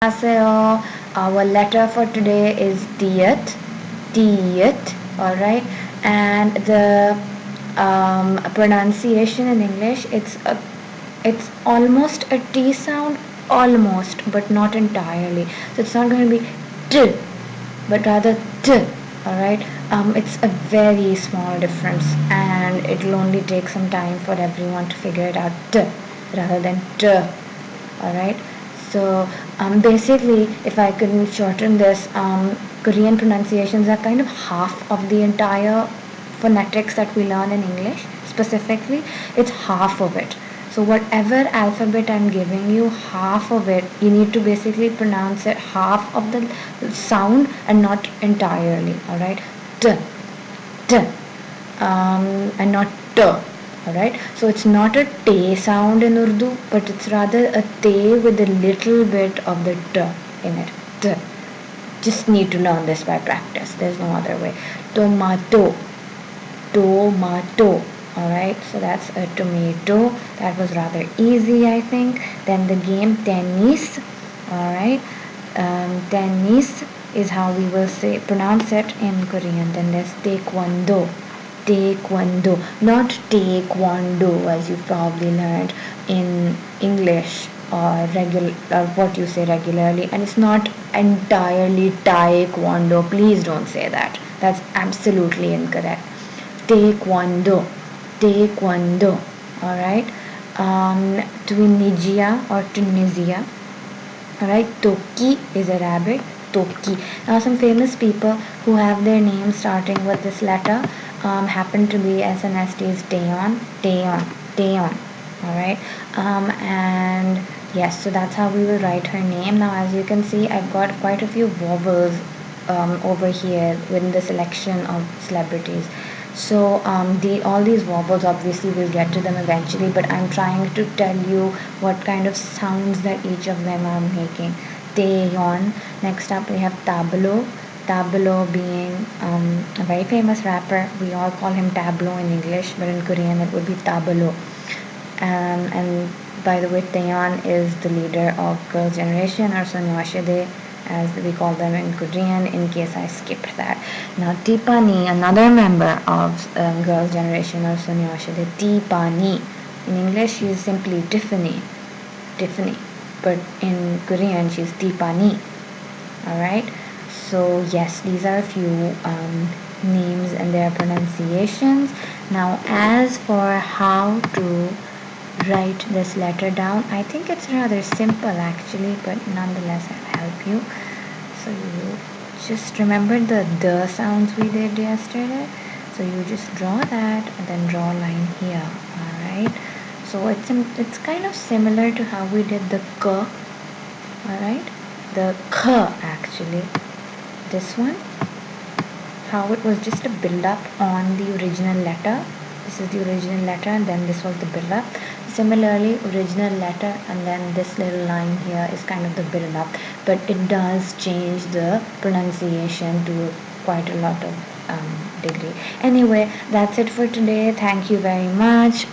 안녕하세요. Our letter for today is Tiyat. Tiyat. Alright. And the pronunciation in English, it's almost a T sound, almost, but not entirely. So it's not going to be T, but rather T. Alright. It's a very small difference, and it'll only take some time for everyone to figure it out. T rather than T. Alright. So basically, if I can shorten this, Korean pronunciations are kind of half of the entire phonetics that we learn in English. Specifically, it's half of it. So whatever alphabet I'm giving you, half of it, you need to basically pronounce it half of the sound and not entirely. Alright? T, T, and not T. Alright, so it's not a T sound in Urdu, but it's rather a T with a little bit of the T in it. T. Just need to learn this by practice. There's no other way. Tomato. Tomato. Alright, so that's a tomato. That was rather easy, I think. Then the game tennis. Alright, tennis is how we will say pronounce it in Korean. Then there's taekwondo. Taekwondo, not taekwondo as you've probably learned in English or regular or what you say regularly, and it's not entirely taekwondo. Please don't say that. That's absolutely incorrect. Taekwondo, taekwondo. All right. Tunisia or Tunisia. Alright, Toki is a rabbit. Toki. Now, some famous people who have their names starting with this letter happen to be SNST's Taeyeon. Taeyeon. Taeyeon. Alright. And yes, so that's how we will write her name. Now, as you can see, I've got quite a few vowels over here within the selection of celebrities. So all these vowels, obviously we'll get to them eventually, but I'm trying to tell you what kind of sounds that each of them are making. Taeyeon. Next up we have Tableau. Tableau being a very famous rapper. We all call him Tableau in English, but in Korean it would be Tableau. And by the way, Taeyeon is the leader of Girls' Generation, or Sonyeoshide as we call them in Korean, in case I skipped that. Now Tipani, another member of Girls' Generation or Sonyeoshide, Tipani. In English she is simply Tiffany. Tiffany. But in Korean she's Tipani. Alright? So yes, these are a few names and their pronunciations. Now as for how to write this letter down, I think it's rather simple actually, but nonetheless I'll help you. So you just remember the sounds we did yesterday. So you just draw that and then draw a line here. Alright. So it's kind of similar to how we did the k. Alright. The k actually. This one. How it was just a build up on the original letter. This is the original letter and then this was the build up. Similarly, original letter and then this little line here is kind of the build up, but it does change the pronunciation to quite a lot of degree. Anyway, that's it for today. Thank you very much.